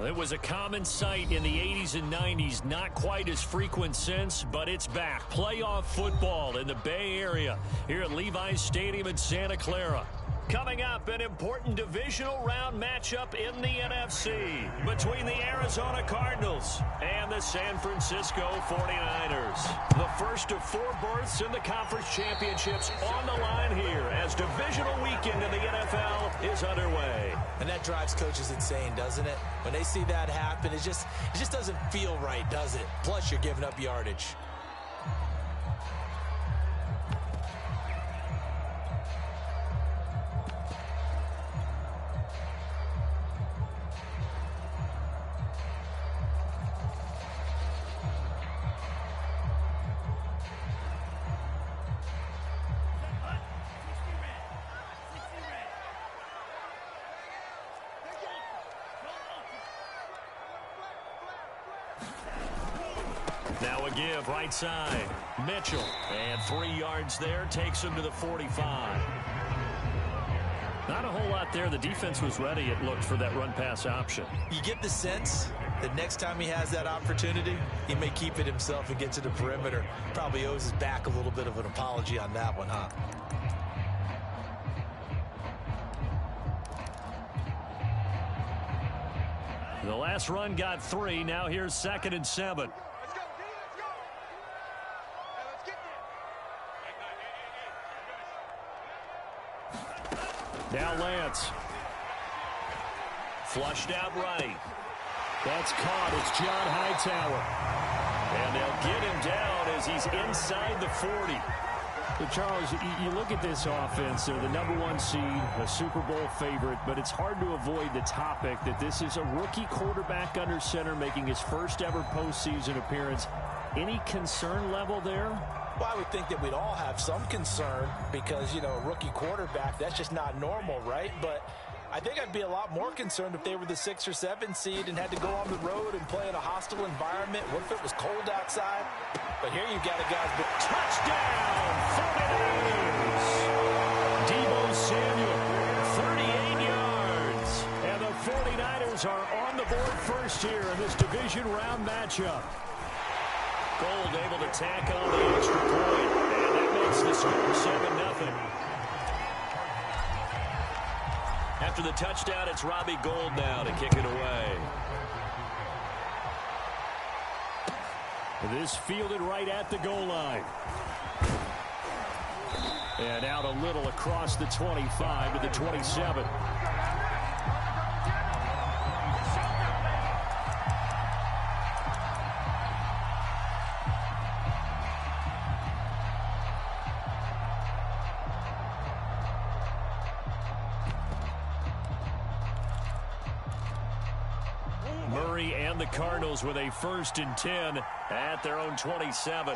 It was a common sight in the 80s and 90s, not quite as frequent since, but it's back. Playoff football in the Bay Area here at Levi's Stadium in Santa Clara. Coming up, an important divisional round matchup in the NFC between the Arizona Cardinals and the San Francisco 49ers. The first of 4 berths in the conference championships on the line here as divisional weekend in the NFL is underway. And that drives coaches insane, doesn't it? When they see that happen, it just doesn't feel right, does it? Plus, you're giving up yardage. Now a give right side. Mitchell. And 3 yards there. Takes him to the 45. Not a whole lot there. The defense was ready, it looked, for that run-pass option. You get the sense that next time he has that opportunity, he may keep it himself and get to the perimeter. Probably owes his back a little bit of an apology on that one, huh? The last run got 3. Now here's 2nd and 7. Now Lance. Flushed out right. That's caught. It's John Hightower. And they'll get him down as he's inside the 40. So Charles, you look at this offense, they're the #1 seed, a Super Bowl favorite, but it's hard to avoid the topic that this is a rookie quarterback under center making his first ever postseason appearance. Any concern level there? Well, I would think that we'd all have some concern because, you know, a rookie quarterback, that's just not normal, right? But I think I'd be a lot more concerned if they were the 6 or 7 seed and had to go on the road and play in a hostile environment. What if it was cold outside? But here you got a guy who's been touchdown, 49ers. Deebo Samuel, 38 yards. And the 49ers are on the board first here in this division round matchup. Gold able to tack on the extra point, and that makes the score 7-0. After the touchdown, it's Robbie Gould now to kick it away. This fielded right at the goal line. And out a little across the 25 to the 27. Murray and the Cardinals with a 1st and 10 at their own 27.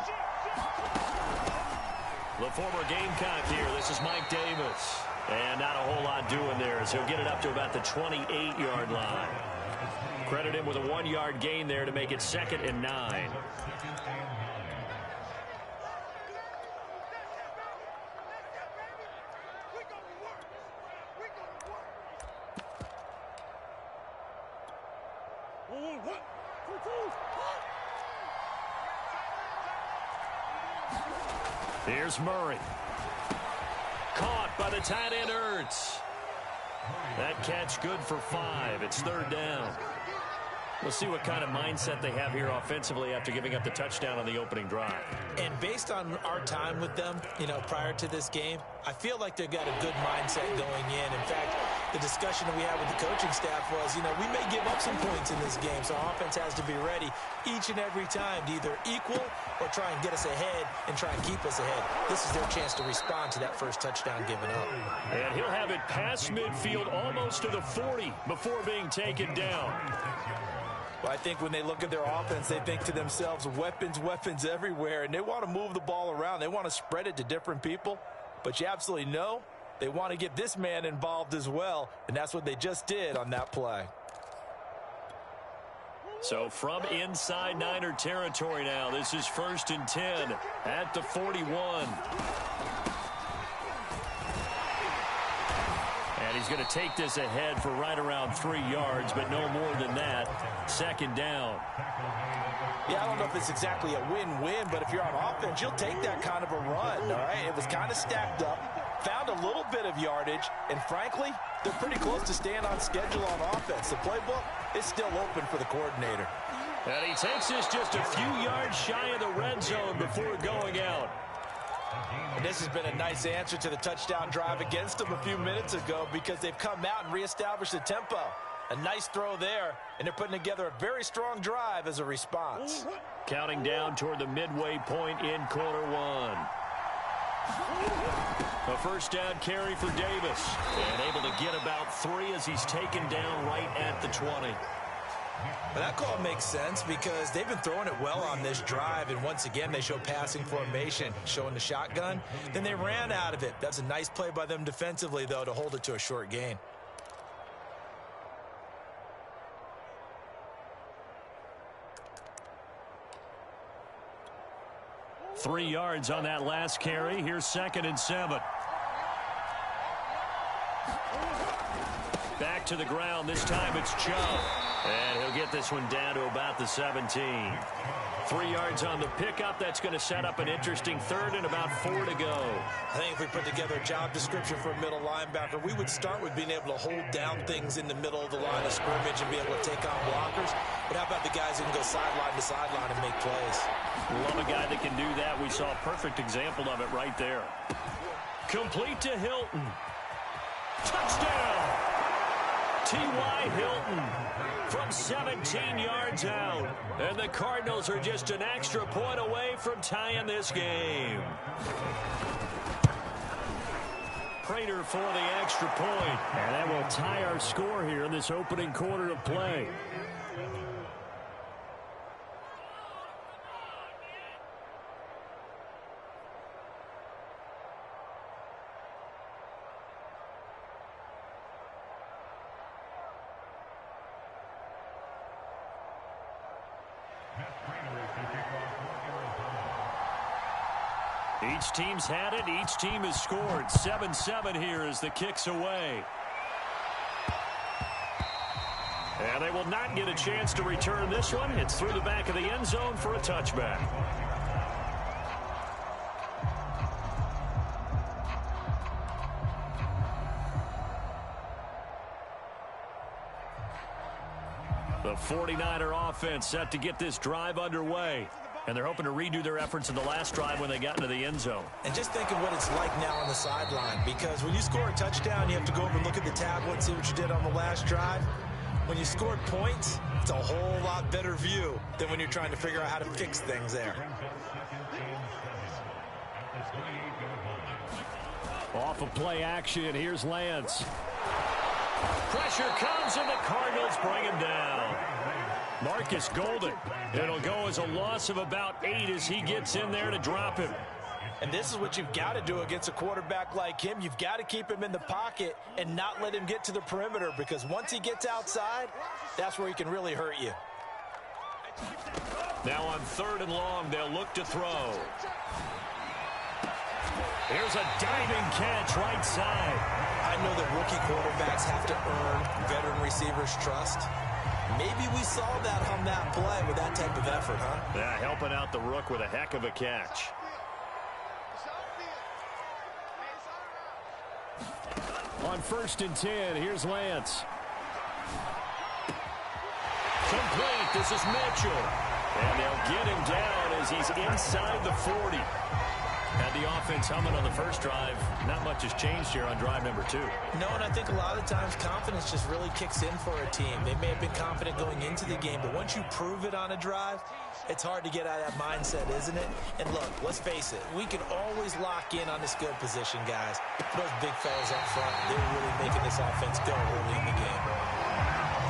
The former Gamecock here. This is Mike Davis. And not a whole lot doing there as he'll get it up to about the 28-yard line. Credit him with a 1-yard gain there to make it 2nd and 9. Here's Murray. Caught by the tight end Ertz. That catch good for 5. It's 3rd down. We'll see what kind of mindset they have here offensively after giving up the touchdown on the opening drive. And based on our time with them, you know, prior to this game, I feel like they've got a good mindset going in. In fact, the discussion that we had with the coaching staff was, you know, we may give up some points in this game, so our offense has to be ready each and every time to either equal or try and get us ahead and try and keep us ahead. This is their chance to respond to that first touchdown given up. And he'll have it past midfield almost to the 40 before being taken down. Well, I think when they look at their offense, they think to themselves, weapons, weapons everywhere, and they want to move the ball around. They want to spread it to different people, but you absolutely know they want to get this man involved as well, and that's what they just did on that play. So from inside Niner territory now, this is 1st and 10 at the 41. And he's going to take this ahead for right around 3 yards, but no more than that. Second down. Yeah, I don't know if it's exactly a win-win, but if you're on offense, you'll take that kind of a run, all right? It was kind of stacked up, found a little bit of yardage, and frankly, they're pretty close to staying on schedule on offense. The playbook is still open for the coordinator. And he takes this just a few yards shy of the red zone before going out. And this has been a nice answer to the touchdown drive against them a few minutes ago because they've come out and reestablished the tempo. A nice throw there, and they're putting together a very strong drive as a response. Counting down toward the midway point in quarter one. A first down carry for Davis. And able to get about 3 as he's taken down right at the 20. Well, that call makes sense because they've been throwing it well on this drive, and once again they show passing formation, showing the shotgun. Then they ran out of it. That's a nice play by them defensively, though, to hold it to a short gain. Three yards on that last carry. Here's 2nd and 7. Back to the ground. This time it's Chubb. And he'll get this one down to about the 17. 3 yards on the pickup. That's going to set up an interesting third and about 4 to go. I think if we put together a job description for a middle linebacker, we would start with being able to hold down things in the middle of the line of scrimmage and be able to take on blockers. But how about the guys who can go sideline to sideline and make plays? Love a guy that can do that. We saw a perfect example of it right there. Complete to Hilton. Touchdown! T.Y. Hilton from 17 yards out. And the Cardinals are just an extra point away from tying this game. Prater for the extra point. And that will tie our score here in this opening quarter of play. Each team's had it. Each team has scored. 7-7 here as the kick's away. And they will not get a chance to return this one. It's through the back of the end zone for a touchback. The 49er offense set to get this drive underway. And they're hoping to redo their efforts in the last drive when they got into the end zone. And just think of what it's like now on the sideline, because when you score a touchdown, you have to go over and look at the tablet and see what you did on the last drive. When you scored points, it's a whole lot better view than when you're trying to figure out how to fix things there. Off of play action, here's Lance. Pressure comes, and the Cardinals bring him down. Marcus Golden. It'll go as a loss of about 8 as he gets in there to drop him. And this is what you've got to do against a quarterback like him. You've got to keep him in the pocket and not let him get to the perimeter, because once he gets outside, that's where he can really hurt you. Now on 3rd and long, they'll look to throw. Here's a diving catch right side. I know that rookie quarterbacks have to earn veteran receivers' trust. Maybe we saw that on that play with that type of effort, huh? Yeah, helping out the rook with a heck of a catch. On 1st and 10, here's Lance. Complete. This is Mitchell. And they'll get him down as he's inside the 40. Had the offense humming on the first drive. Not much has changed here on drive number 2. No, and I think a lot of times confidence just really kicks in for a team. They may have been confident going into the game, but once you prove it on a drive, it's hard to get out of that mindset, isn't it? And look, let's face it, we can always lock in on this good position, guys. Those big fellas up front, they're really making this offense go early in the game.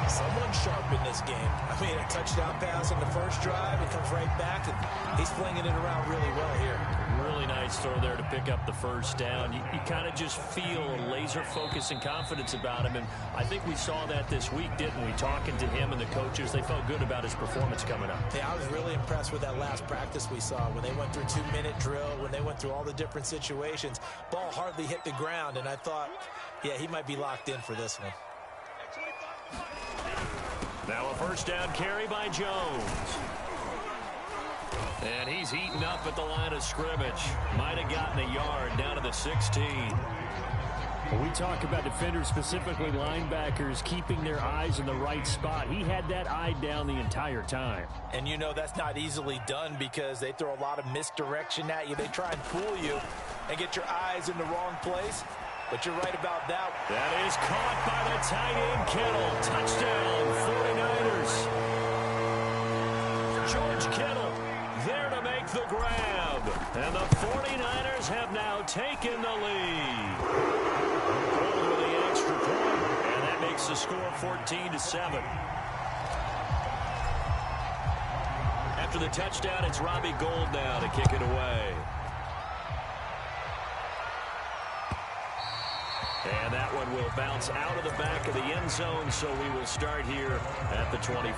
Someone sharp in this game. I mean, a touchdown pass on the first drive, it comes right back, and he's flinging it around really well here. really nice throw there to pick up the first down. You kind of just feel a laser focus and confidence about him, and I think we saw that this week, didn't we? Talking to him and the coaches, they felt good about his performance coming up. Yeah, I was really impressed with that last practice we saw when they went through 2-minute drill, when they went through all the different situations. Ball hardly hit the ground, and I thought, yeah, he might be locked in for this one. Now a first down carry by Jones. And he's eaten up at the line of scrimmage. Might have gotten a yard down to the 16. When we talk about defenders, specifically linebackers, keeping their eyes in the right spot, he had that eye down the entire time. And you know that's not easily done because they throw a lot of misdirection at you. They try and fool you and get your eyes in the wrong place. But you're right about that. That is caught by the tight end, Kittle. Touchdown, 49ers. George Kittle there to make the grab. And the 49ers have now taken the lead. Gold with the extra point, and that makes the score 14-7. After the touchdown, it's Robbie Gould now to kick it away. And that one will bounce out of the back of the end zone, so we will start here at the 25.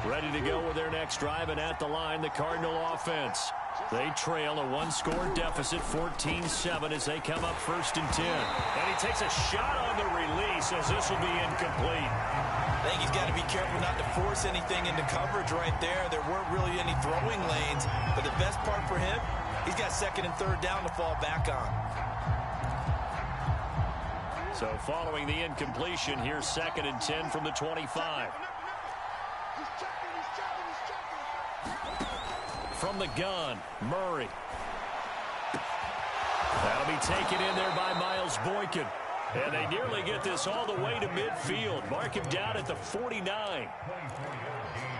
Ready to go with their next drive, and at the line, the Cardinal offense. They trail a one-score deficit, 14-7, as they come up 1st and 10. And he takes a shot on the release, as this will be incomplete. I think he's got to be careful not to force anything into coverage right there. There weren't really any throwing lanes, but the best part for him, he's got 2nd and 3rd down to fall back on. So following the incompletion, here's 2nd and 10 from the 25. From the gun, Murray. That'll be taken in there by Miles Boykin. And they nearly get this all the way to midfield. Mark him down at the 49.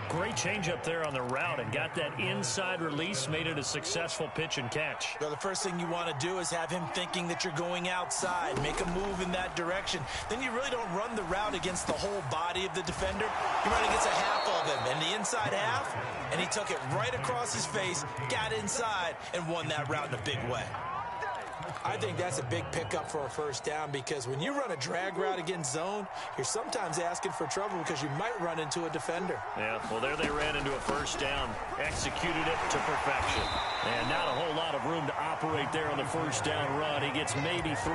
Great change up there on the route and got that inside release, made it a successful pitch and catch. Well, the first thing you want to do is have him thinking that you're going outside, make a move in that direction. Then you really don't run the route against the whole body of the defender. You run against a half of him, and the inside half, and he took it right across his face, got inside, and won that route in a big way. I think that's a big pickup for a first down because when you run a drag route against zone, you're sometimes asking for trouble because you might run into a defender. Yeah, well, there they ran into a first down, executed it to perfection. And not a whole lot of room to operate there on the first down run. He gets maybe 3.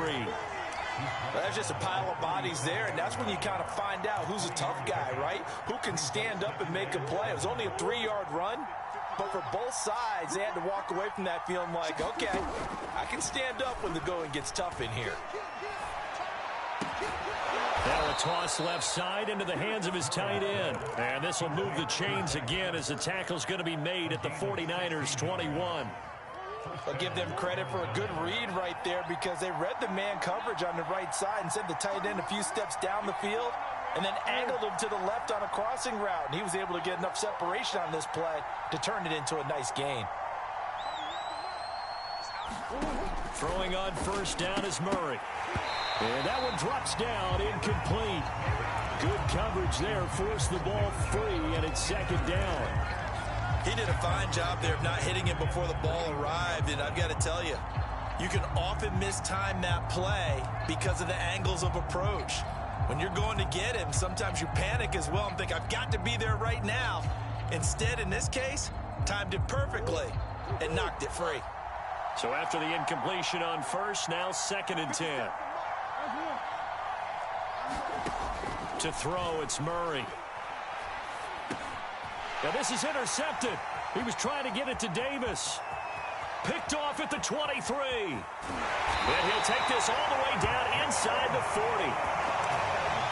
Well, that's just a pile of bodies there, and that's when you kind of find out who's a tough guy, right? Who can stand up and make a play. It was only a 3-yard run. But for both sides, they had to walk away from that feeling like, okay, I can stand up when the going gets tough in here. Now a toss left side into the hands of his tight end. And this will move the chains again as the tackle's going to be made at the 49ers 21. I'll give them credit for a good read right there because they read the man coverage on the right side and sent the tight end a few steps down the field and then angled him to the left on a crossing route. And he was able to get enough separation on this play to turn it into a nice gain. Throwing on first down is Murray. And that one drops down, incomplete. Good coverage there, forced the ball free, and it's 2nd down. He did a fine job there of not hitting him before the ball arrived, and I've got to tell you, you can often mistime that play because of the angles of approach. When you're going to get him, sometimes you panic as well and think, I've got to be there right now. Instead, in this case, timed it perfectly and knocked it free. So after the incompletion on first, now 2nd and 10. To throw, it's Murray. Now this is intercepted. He was trying to get it to Davis. Picked off at the 23. And he'll take this all the way down inside the 40.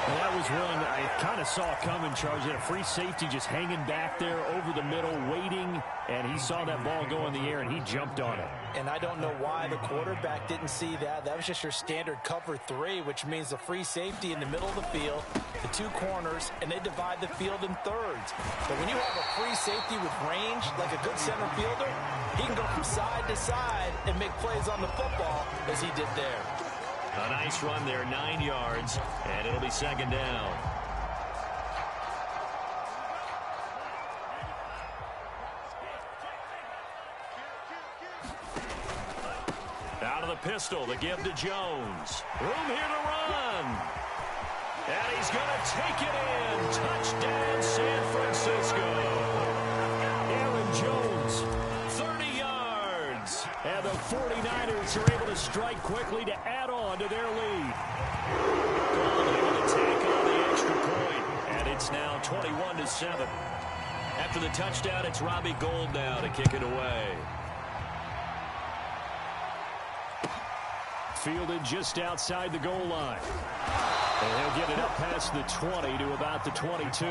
And that was one I kind of saw coming, Charles. He had a free safety just hanging back there over the middle, waiting, and he saw that ball go in the air, and he jumped on it. And I don't know why the quarterback didn't see that. That was just your standard cover 3, which means the free safety in the middle of the field, the 2 corners, and they divide the field in thirds. But when you have a free safety with range, like a good center fielder, he can go from side to side and make plays on the football as he did there. A nice run there, 9 yards, and it'll be 2nd down. Out of the pistol, the give to Jones. Room here to run. And he's going to take it in. Touchdown, San Francisco. Aaron Jones, 30 yards. And the 49ers are able to strike quickly to add on to their lead. Gold able to take on the extra point. And it's now 21-7. After the touchdown, it's Robbie Gould now to kick it away. Fielded just outside the goal line. And he'll get it up past the 20 to about the 22.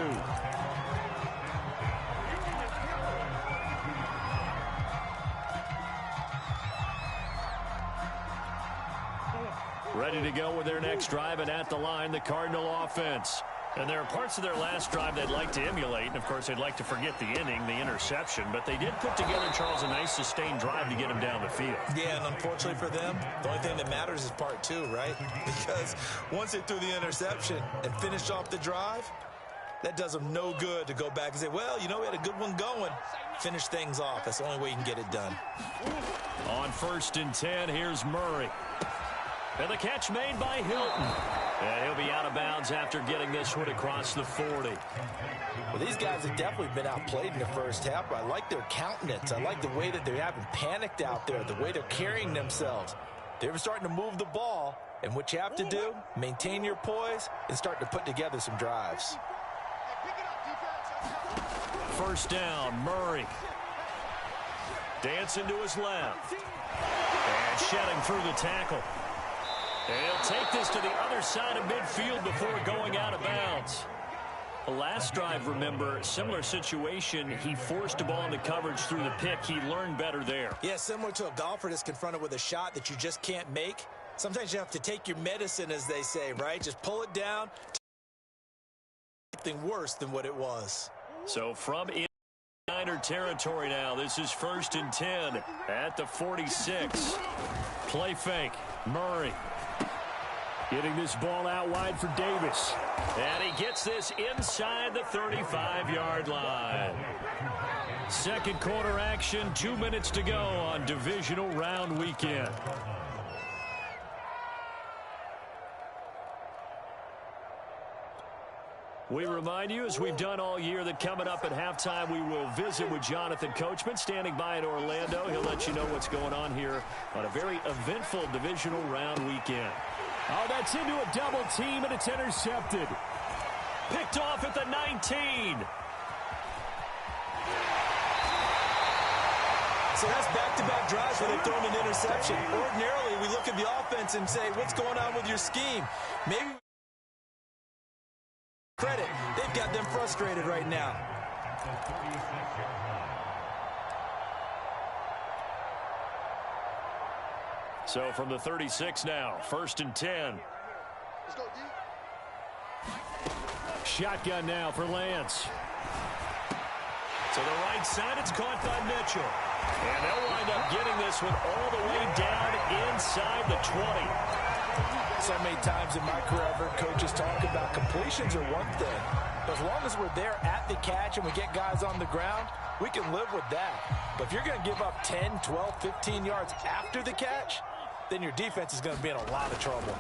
Ready to go with their next drive, and at the line, the Cardinal offense. And there are parts of their last drive they'd like to emulate. And, of course, they'd like to forget the inning, the interception. But they did put together, Charles, a nice sustained drive to get him down the field. Yeah, and unfortunately for them, the only thing that matters is part two, right? Because once they threw the interception and finished off the drive, that does them no good to go back and say, well, you know, we had a good one going. Finish things off. That's the only way you can get it done. On 1st and 10, here's Murray. And the catch made by Hilton. And he'll be out of bounds after getting this one across the 40. Well, these guys have definitely been outplayed in the first half, but I like their countenance. I like the way that they haven't panicked out there, the way they're carrying themselves. They're starting to move the ball, and what you have to do, maintain your poise and start to put together some drives. First down, Murray. Dancing to his left. And shedding through the tackle. And he'll take this to the other side of midfield before going out of bounds. The last drive, remember, similar situation. He forced a ball into coverage through the pick. He learned better there. Yeah, similar to a golfer that's confronted with a shot that you just can't make. Sometimes you have to take your medicine, as they say, right? Just pull it down. Something worse than what it was. So from Niner territory now, this is 1st and 10 at the 46. Play fake, Murray. Getting this ball out wide for Davis. And he gets this inside the 35-yard line. Second quarter action, 2 minutes to go on divisional round weekend. We remind you, as we've done all year, that coming up at halftime, we will visit with Jonathan Coachman, standing by in Orlando. He'll let you know what's going on here on a very eventful divisional round weekend. Oh, that's into a double team, and it's intercepted. Picked off at the 19. So that's back-to-back drives where they've thrown an interception. Ordinarily, we look at the offense and say, what's going on with your scheme? Maybe credit. They've got them frustrated right now. So from the 36 now, 1st and 10. Shotgun now for Lance. To the right side, it's caught by Mitchell. And they'll wind up getting this one all the way down inside the 20. So many times in my career, I've heard coaches talk about completions are one thing. But as long as we're there at the catch and we get guys on the ground, we can live with that. But if you're going to give up 10, 12, 15 yards after the catch, then your defense is going to be in a lot of trouble.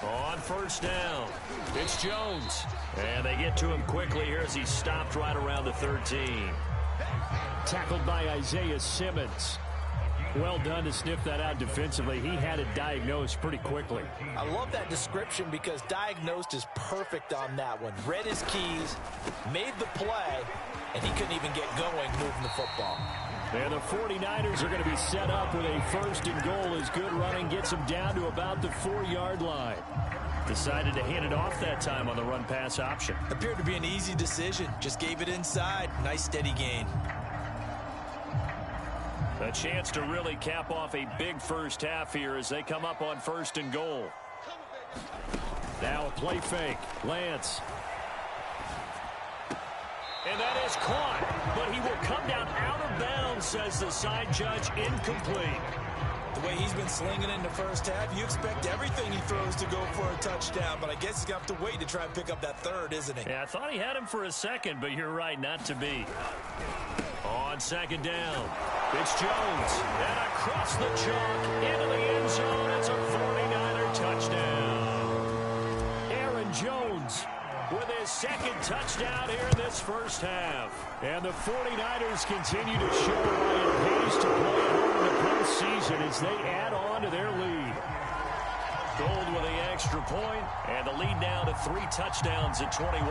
On 1st down, it's Jones. And they get to him quickly here as he's stopped right around the 13. Tackled by Isaiah Simmons. Well done to sniff that out defensively. He had it diagnosed pretty quickly. I love that description because diagnosed is perfect on that one. Read his keys, made the play, and he couldn't even get going moving the football. And the 49ers are going to be set up with a 1st and goal as good running gets them down to about the 4-yard line. Decided to hand it off that time on the run-pass option. Appeared to be an easy decision. Just gave it inside. Nice steady gain. A chance to really cap off a big first half here as they come up on 1st and goal. Now a play fake. Lance. And that is caught, but he will come down out of bounds, says the side judge, incomplete. The way he's been slinging in the first half, you expect everything he throws to go for a touchdown, but I guess he's going to have to wait to try and pick up that third, isn't he? Yeah, I thought he had him for a second, but you're right, not to be. On 2nd down. It's Jones. And across the chalk into the end zone. It's a 49er touchdown. Aaron Jones with his second touchdown here in this first half. And the 49ers continue to show why it pays to play at home in the postseason as they add on to their lead. Gold with the extra point, and the lead now to 3 touchdowns at 21.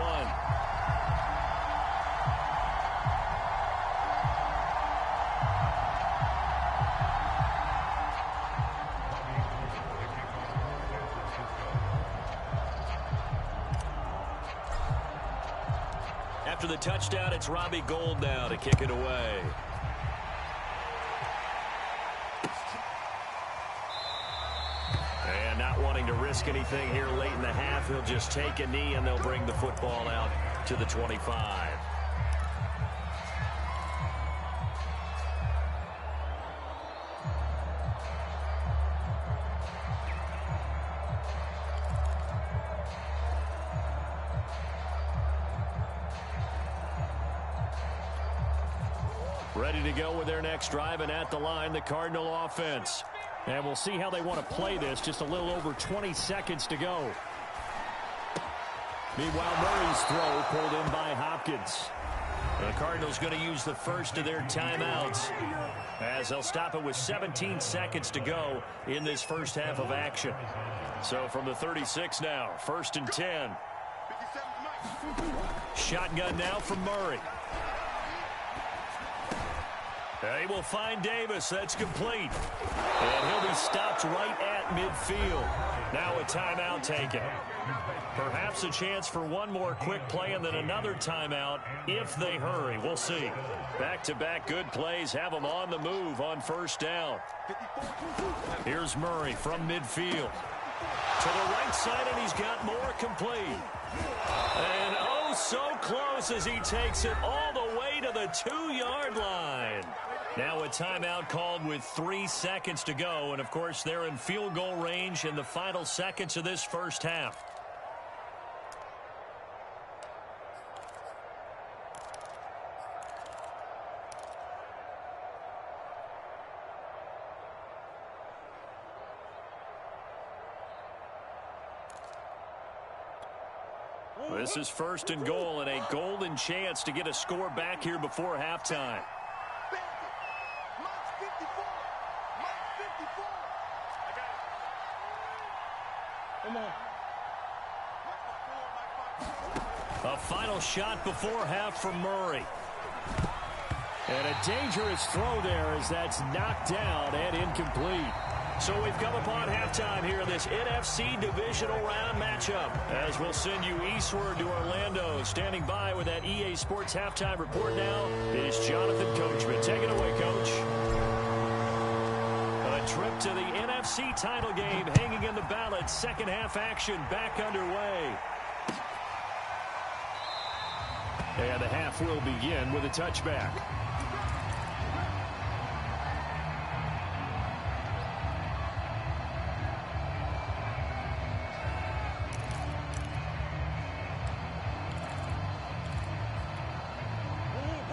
After the touchdown, it's Robbie Gould now to kick it away. And not wanting to risk anything here late in the half, he'll just take a knee and they'll bring the football out to the 25. Ready to go with their next drive, and at the line, the Cardinal offense. And we'll see how they want to play this. Just a little over 20 seconds to go. Meanwhile, Murray's throw pulled in by Hopkins. The Cardinals going to use the first of their timeouts as they'll stop it with 17 seconds to go in this first half of action. So from the 36 now, 1st and 10. Shotgun now from Murray. They will find Davis. That's complete. And he'll be stopped right at midfield. Now a timeout taken. Perhaps a chance for one more quick play and then another timeout if they hurry. We'll see. Back-to-back good plays have them on the move on first down. Here's Murray from midfield. To the right side, and he's got more complete. And oh, so close as he takes it all the way to the 2-yard line. Now a timeout called with 3 seconds to go. And, of course, they're in field goal range in the final seconds of this first half. This is 1st and goal and a golden chance to get a score back here before halftime. A final shot before half from Murray. And a dangerous throw there as that's knocked down and incomplete. So we've come upon halftime here in this NFC divisional round matchup. As we'll send you eastward to Orlando. Standing by with that EA Sports halftime report now is Jonathan Coachman. Take it away, Coach. A trip to the NFC title game hanging in the balance. Second half action back underway. And the half will begin with a touchback.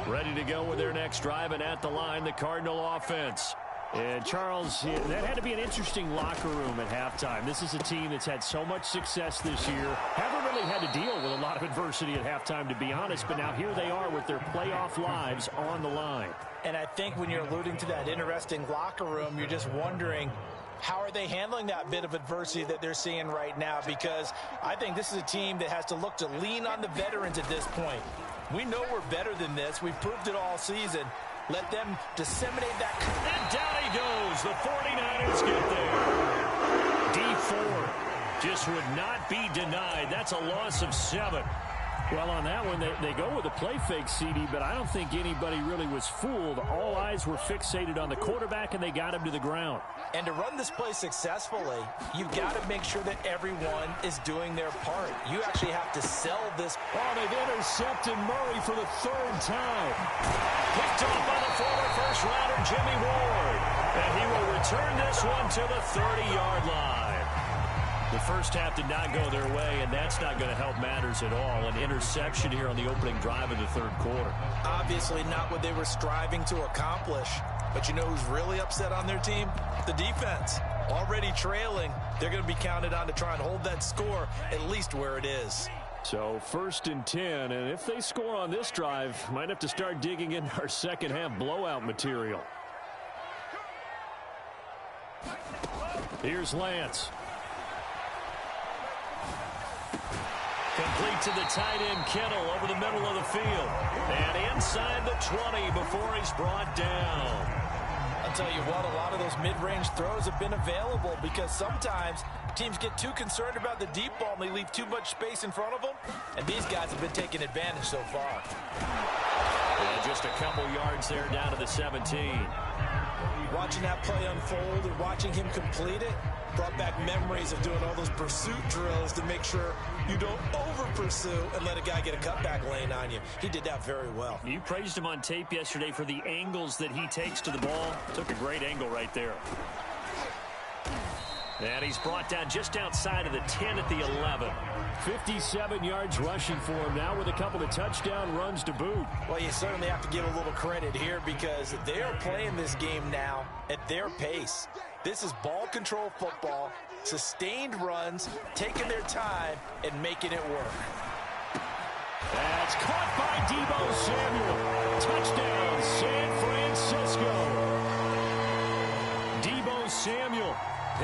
Ready to go with their next drive, and at the line, the Cardinal offense. And, Charles, that had to be an interesting locker room at halftime. This is a team that's had so much success this year. Haven't really had to deal with a lot of adversity at halftime, to be honest, but now here they are with their playoff lives on the line. And I think when you're alluding to that interesting locker room, you're just wondering, how are they handling that bit of adversity that they're seeing right now? Because I think this is a team that has to look to lean on the veterans at this point. We know we're better than this. We've proved it all season. Let them disseminate that. And down he goes. The 49ers get there. D Ford just would not be denied. That's a loss of 7. Well, on that one, they go with a play fake, CD, but I don't think anybody really was fooled. All eyes were fixated on the quarterback, and they got him to the ground. And to run this play successfully, you've got to make sure that everyone is doing their part. You actually have to sell this. Oh, they've intercepted Murray for the 3rd time. Picked off by the former first-rounder, Jimmy Ward. And he will return this one to the 30-yard line. The first half did not go their way, and that's not going to help matters at all. An interception here on the opening drive of the 3rd quarter. Obviously not what they were striving to accomplish. But you know who's really upset on their team? The defense. Already trailing, they're going to be counted on to try and hold that score at least where it is. So 1st and 10, and if they score on this drive, might have to start digging in our second half blowout material. Here's Lance. Complete to the tight end, Kittle, over the middle of the field. And inside the 20 before he's brought down. I'll tell you what, a lot of those mid-range throws have been available because sometimes teams get too concerned about the deep ball and they leave too much space in front of them. And these guys have been taking advantage so far. And just a couple yards there down to the 17. Watching that play unfold and watching him complete it brought back memories of doing all those pursuit drills to make sure you don't over-pursue and let a guy get a cutback lane on you. He did that very well. You praised him on tape yesterday for the angles that he takes to the ball. Took a great angle right there. And he's brought down just outside of the 10 at the 11. 57 yards rushing for him now with a couple of touchdown runs to boot. Well, you certainly have to give a little credit here because they are playing this game now at their pace. This is ball control football, sustained runs, taking their time, and making it work. That's caught by Deebo Samuel. Touchdown, San Francisco. Deebo Samuel,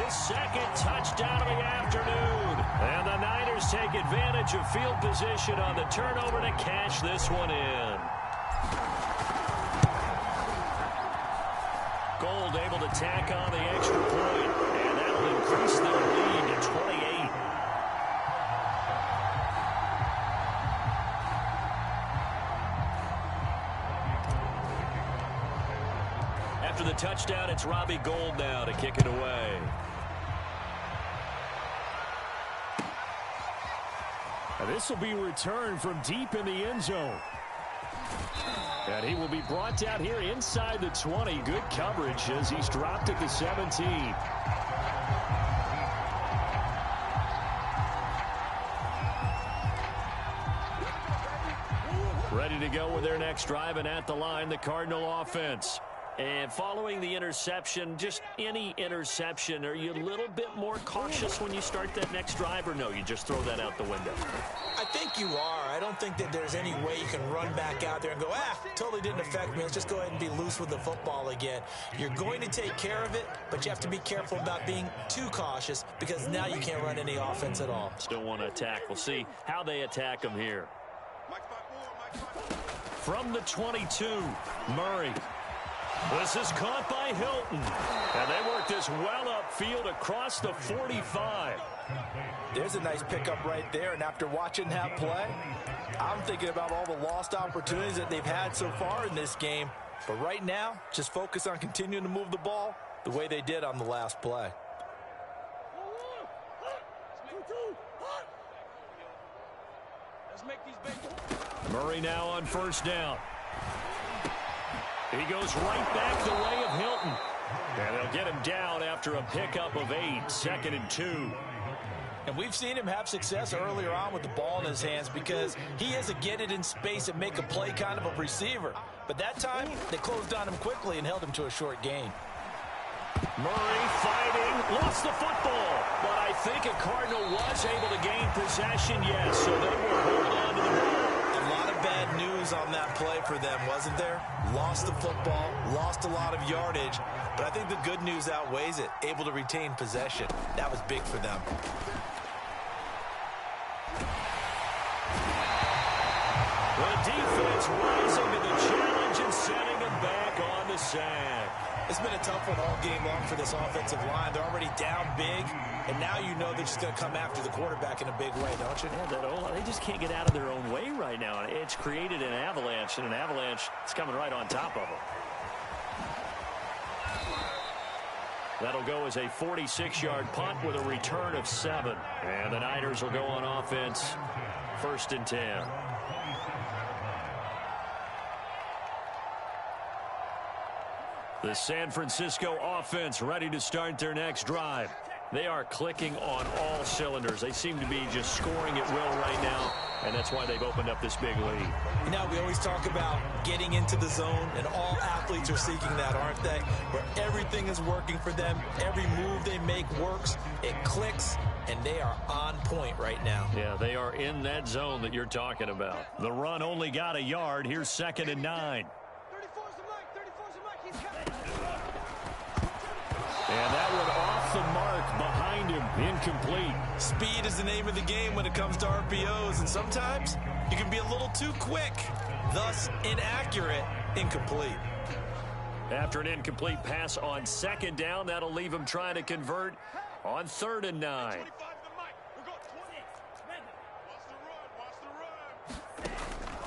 his second touchdown of the afternoon. And the Niners take advantage of field position on the turnover to cash this one in. Gold able to tack on the extra point, and that will increase their lead to 28. After the touchdown, it's Robbie Gould now to kick it away. Now this will be returned from deep in the end zone. And he will be brought down here inside the 20. Good coverage as he's dropped at the 17. Ready to go with their next drive, and at the line, the Cardinal offense. And following the interception, just any interception, are you a little bit more cautious when you start that next drive, or no, you just throw that out the window? I think you are. I don't think that there's any way you can run back out there and go, totally didn't affect me. Let's just go ahead and be loose with the football again. You're going to take care of it, but you have to be careful about being too cautious because now you can't run any offense at all. Still want to attack. We'll see how they attack them here. From the 22, Murray. This is caught by Hilton. And they work this well upfield across the 45. There's a nice pickup right there, and after watching that play, I'm thinking about all the lost opportunities that they've had so far in this game. But right now, just focus on continuing to move the ball the way they did on the last play. Murray now on first down. He goes right back the way of Hilton. And they'll get him down after a pickup of 8, 2nd and 2. And we've seen him have success earlier on with the ball in his hands because he is a get it in space and make a play kind of a receiver. But that time, they closed on him quickly and held him to a short gain. Murray fighting, lost the football. But I think a Cardinal was able to gain possession, yes, so they will hold on to the ball. A lot of bad news on that play for them, wasn't there? Lost the football, lost a lot of yardage, but I think the good news outweighs it. Able to retain possession. That was big for them. The defense rising to the challenge and setting him back on the sack. It's been a tough one all game long for this offensive line. They're already down big, and now you know they're just going to come after the quarterback in a big way, don't you? Yeah, they just can't get out of their own way right now. It's created an avalanche, and an avalanche is coming right on top of them. That'll go as a 46-yard punt with a return of 7. And the Niners will go on offense, 1st and 10. The San Francisco offense ready to start their next drive. They are clicking on all cylinders. They seem to be just scoring at will right now, and that's why they've opened up this big lead. You know, we always talk about getting into the zone, and all athletes athletes are seeking that, aren't they? Where everything is working for them, every move they make works, it clicks, and they are on point right now. Yeah, they are in that zone that you're talking about. The run only got a yard. Here's 2nd and 9. And that one off the mark behind him, incomplete. Speed is the name of the game when it comes to RPOs, and sometimes you can be a little too quick, thus inaccurate, incomplete. After an incomplete pass on 2nd down, that'll leave him trying to convert on 3rd and 9.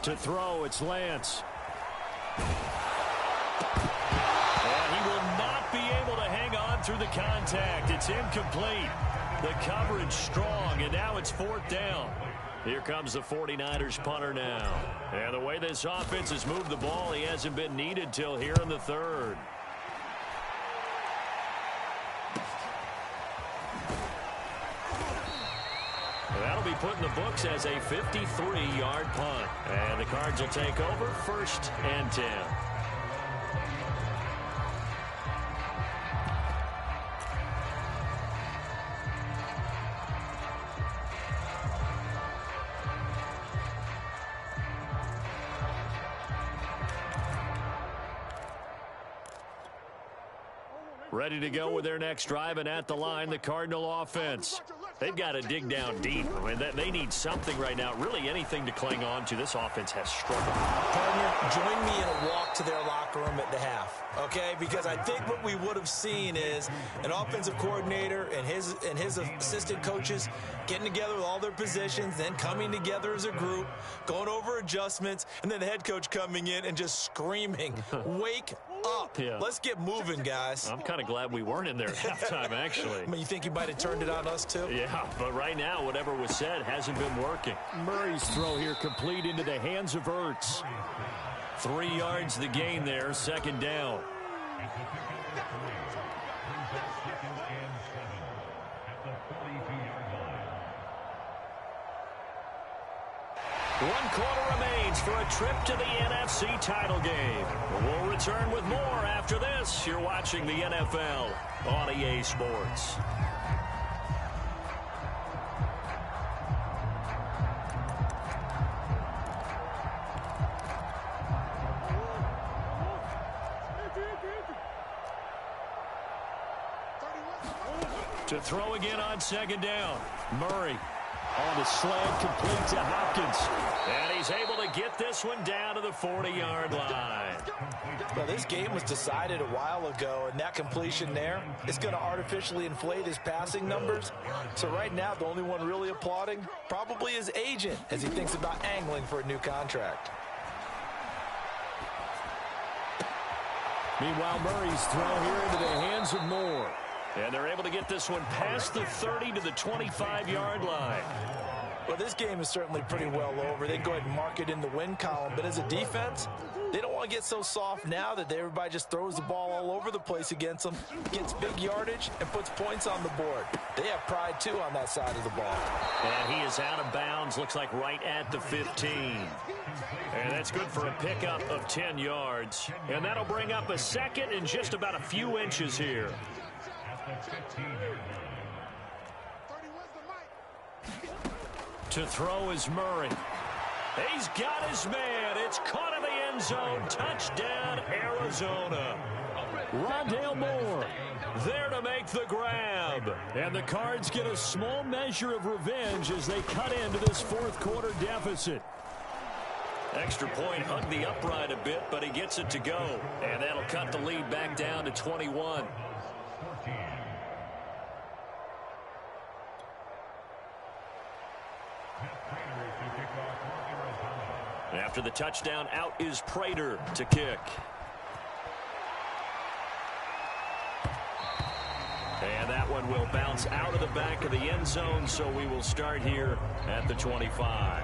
To throw, it's Lance. And he will not be able to hang on through the contact. It's incomplete. The coverage strong, and now it's 4th down. Here comes the 49ers punter now. And the way this offense has moved the ball, he hasn't been needed till here in the 3rd. That'll be put in the books as a 53-yard punt. And the Cards will take over 1st and 10. Ready to go with their next drive, and at the line, the Cardinal offense. They've got to dig down deep. I mean, they need something right now, really anything to cling on to. This offense has struggled. Partner, join me in a walk to their locker room at the half, okay? Because I think what we would have seen is an offensive coordinator and his assistant coaches getting together with all their positions, then coming together as a group, going over adjustments, and then the head coach coming in and just screaming, wake up. Yeah. Let's get moving, guys. I'm kind of glad we weren't in there at halftime, actually. I mean, you think he might have turned it on us, too? Yeah, but right now, whatever was said hasn't been working. Murray's throw here complete into the hands of Ertz. 3 yards the gain there, 2nd down. One quarter remains for a trip to the NFC title game. We'll return with more after this. You're watching the NFL on EA Sports. To throw again on 2nd down. Murray on the slant, complete to Hopkins. And he's able to get this one down to the 40-yard line. Well, this game was decided a while ago, and that completion there is going to artificially inflate his passing numbers. So right now, the only one really applauding probably his agent as he thinks about angling for a new contract. Meanwhile, Murray's throw here into the hands of Moore. And they're able to get this one past the 30 to the 25-yard line. Well, this game is certainly pretty well over. They can go ahead and mark it in the win column. But as a defense, they don't want to get so soft now that everybody just throws the ball all over the place against them, gets big yardage, and puts points on the board. They have pride, too, on that side of the ball. And he is out of bounds, looks like right at the 15. And that's good for a pickup of 10 yards. And that'll bring up a 2nd and just about a few inches here. To throw is Murray. He's got his man. It's caught in the end zone. Touchdown, Arizona. Rondale Moore there to make the grab. And the Cards get a small measure of revenge as they cut into this 4th quarter deficit. Extra point hugged the upright a bit, but he gets it to go. And that'll cut the lead back down to 21. After the touchdown, out is Prater to kick. And that one will bounce out of the back of the end zone, so we will start here at the 25.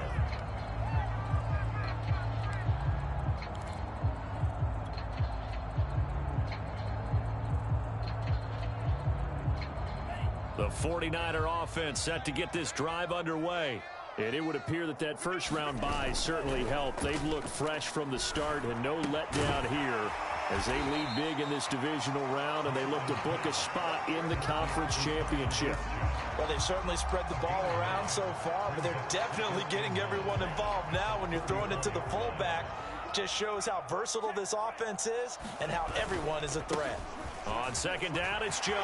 The 49er offense set to get this drive underway. And it would appear that that first round bye certainly helped. They've looked fresh from the start and no letdown here as they lead big in this divisional round, and they look to book a spot in the conference championship. Well, they've certainly spread the ball around so far, but they're definitely getting everyone involved now. When you're throwing it to the fullback, just shows how versatile this offense is and how everyone is a threat. On second down, it's Jones.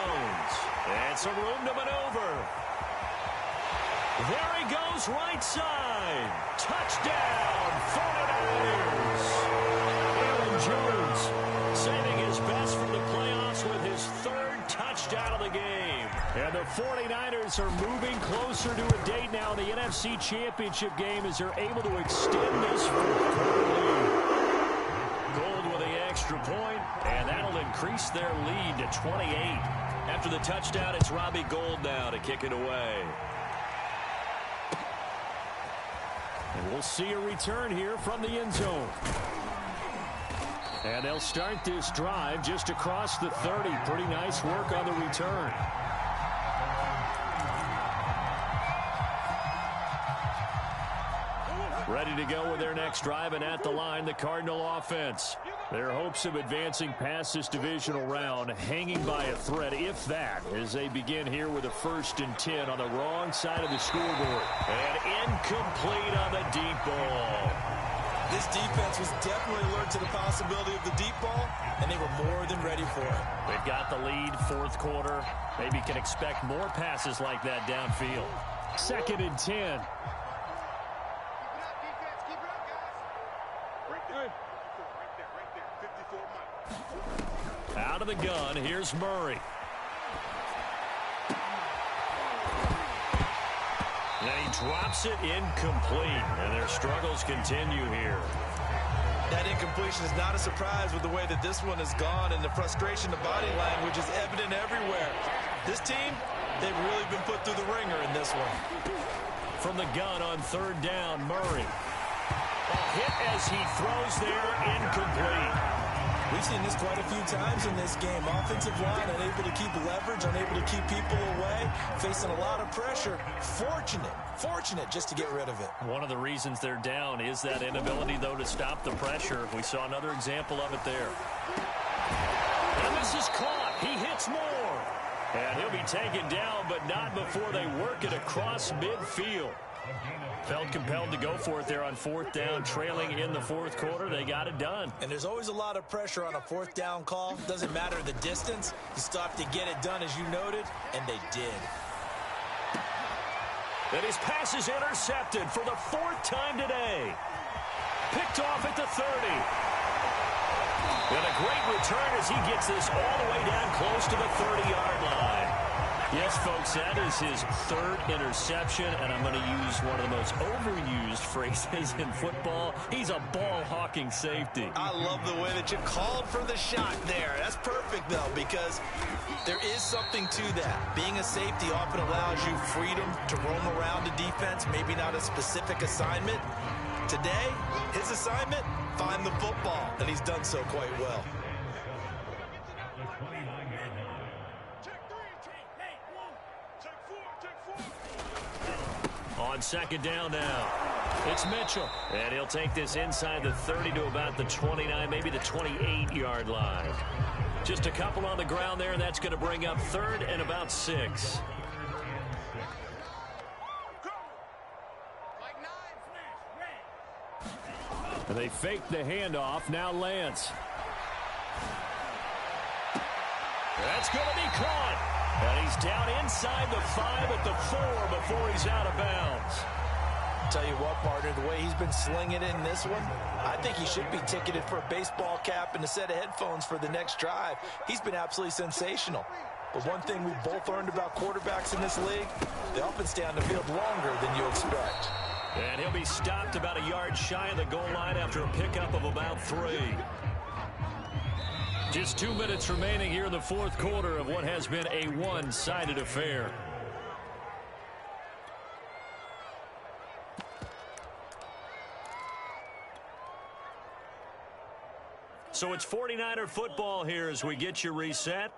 And some room to maneuver. There he goes, right side. Touchdown, 49ers. Aaron Jones saving his best for the playoffs with his third touchdown of the game. And the 49ers are moving closer to a date now in the NFC Championship game as they're able to extend this fourth-quarter lead. Gold with the extra point, and that'll increase their lead to 28. After the touchdown, it's Robbie Gould now to kick it away. And we'll see a return here from the end zone. And they'll start this drive just across the 30. Pretty nice work on the return. Ready to go with their next drive, and at the line, the Cardinal offense. Their hopes of advancing past this divisional round hanging by a thread, if that, as they begin here with a 1st and 10 on the wrong side of the scoreboard. And incomplete on the deep ball. This defense was definitely alert to the possibility of the deep ball, and they were more than ready for it. They've got the lead, 4th quarter. Maybe can expect more passes like that downfield. 2nd and 10. Out of the gun, here's Murray. And he drops it incomplete, and their struggles continue here. That incompletion is not a surprise with the way that this one has gone, and the frustration, the body language is evident everywhere. This team, they've really been put through the ringer in this one. From the gun on 3rd down, Murray. A hit as he throws there, incomplete. We've seen this quite a few times in this game. Offensive line unable to keep leverage, unable to keep people away, facing a lot of pressure. Fortunate just to get rid of it. One of the reasons they're down is that inability, though, to stop the pressure. We saw another example of it there. And this is caught. He hits more. And he'll be taken down, but not before they work it across midfield. Felt compelled to go for it there on 4th down, trailing in the 4th quarter. They got it done. And there's always a lot of pressure on a 4th down call. Doesn't matter the distance. You still have to get it done, as you noted, and they did. And his pass is intercepted for the 4th time today. Picked off at the 30. And a great return as he gets this all the way down close to the 30-yard line. Yes, folks, that is his 3rd interception, and I'm going to use one of the most overused phrases in football. He's a ball-hawking safety. I love the way that you called for the shot there. That's perfect, though, because there is something to that. Being a safety often allows you freedom to roam around the defense, maybe not a specific assignment. Today, his assignment, find the football, and he's done so quite well. On 2nd down now, it's Mitchell. And he'll take this inside the 30 to about the 29, maybe the 28-yard line. Just a couple on the ground there, and that's going to bring up 3rd and about 6. And they fake the handoff. Now Lance. That's going to be caught. And he's down inside the 5 at the 4 before he's out of bounds. Tell you what, partner, the way he's been slinging it in this one, I think he should be ticketed for a baseball cap and a set of headphones for the next drive. He's been absolutely sensational. But one thing we've both learned about quarterbacks in this league, they often stay on the field longer than you expect. And he'll be stopped about a yard shy of the goal line after a pickup of about 3. Just 2 minutes remaining here in the 4th quarter of what has been a one-sided affair. So it's 49er football here as we get you reset.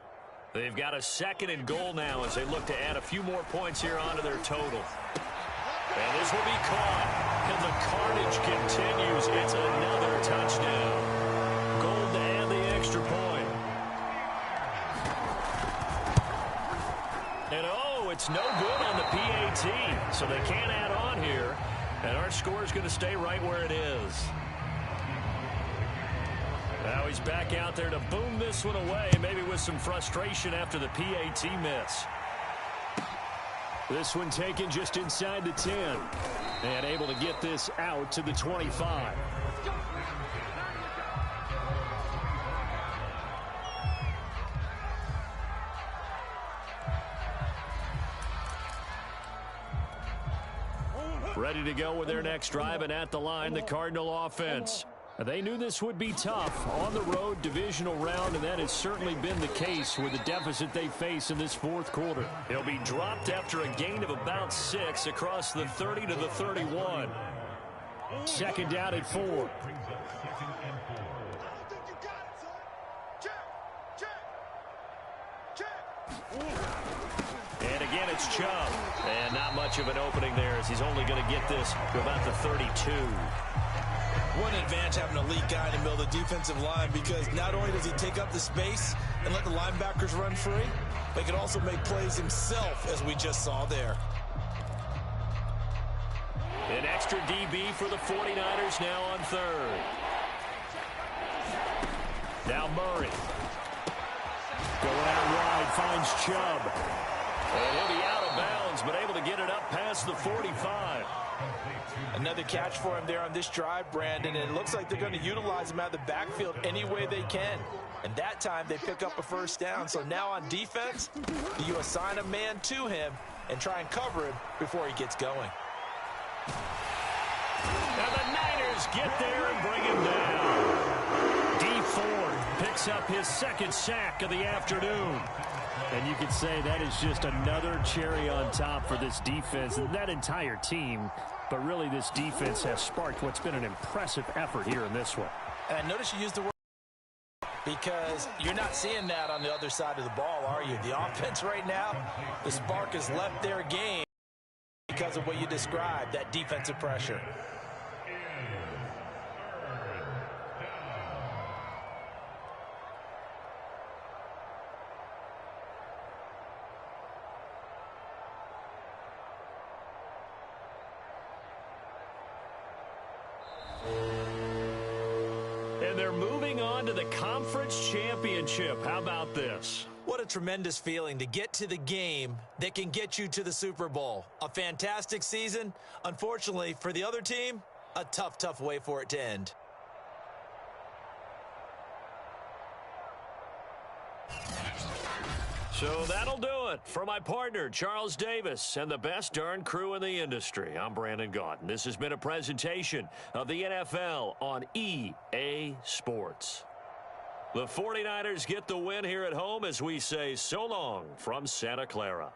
They've got a 2nd and goal now as they look to add a few more points here onto their total. And this will be caught. And the carnage continues. It's another touchdown. Gold to add the extra it's no good on the PAT, so they can't add on here, and our score is going to stay right where it is. Now he's back out there to boom this one away, maybe with some frustration after the PAT miss. This one taken just inside the 10, and able to get this out to the 25. Ready to go with their next drive, and at the line, the Cardinal offense. They knew this would be tough on the road divisional round, and that has certainly been the case with the deficit they face in this fourth quarter. He'll be dropped after a gain of about 6 across the 30 to the 31. Second down at 4. And again, it's Chubb. And not much of an opening there, as he's only going to get this to about the 32. One advantage having a elite guy in the middle of the defensive line, because not only does he take up the space and let the linebackers run free, but he can also make plays himself, as we just saw there. An extra DB for the 49ers now on third. Now Murray. Going out wide, finds Chubb. And he'll be out of bounds, but able to get it up past the 45. Another catch for him there on this drive, Brandon, and it looks like they're going to utilize him out of the backfield any way they can. And that time they pick up a first down. So now on defense, you assign a man to him and try and cover him before he gets going. And the Niners get there and bring him down. Dee Ford picks up his second sack of the afternoon. And you could say that is just another cherry on top for this defense and that entire team. But really, this defense has sparked what's been an impressive effort here in this one. And notice you used the word, because you're not seeing that on the other side of the ball, are you? The offense right now, the spark has left their game because of what you described, that defensive pressure. And they're moving on to the conference championship. How about this? What a tremendous feeling to get to the game that can get you to the Super Bowl. A fantastic season. Unfortunately, for the other team, a tough, tough way for it to end. So that'll do it for my partner, Charles Davis, and the best darn crew in the industry. I'm Brandon Gaudin. This has been a presentation of the NFL on EA Sports. The 49ers get the win here at home as we say so long from Santa Clara.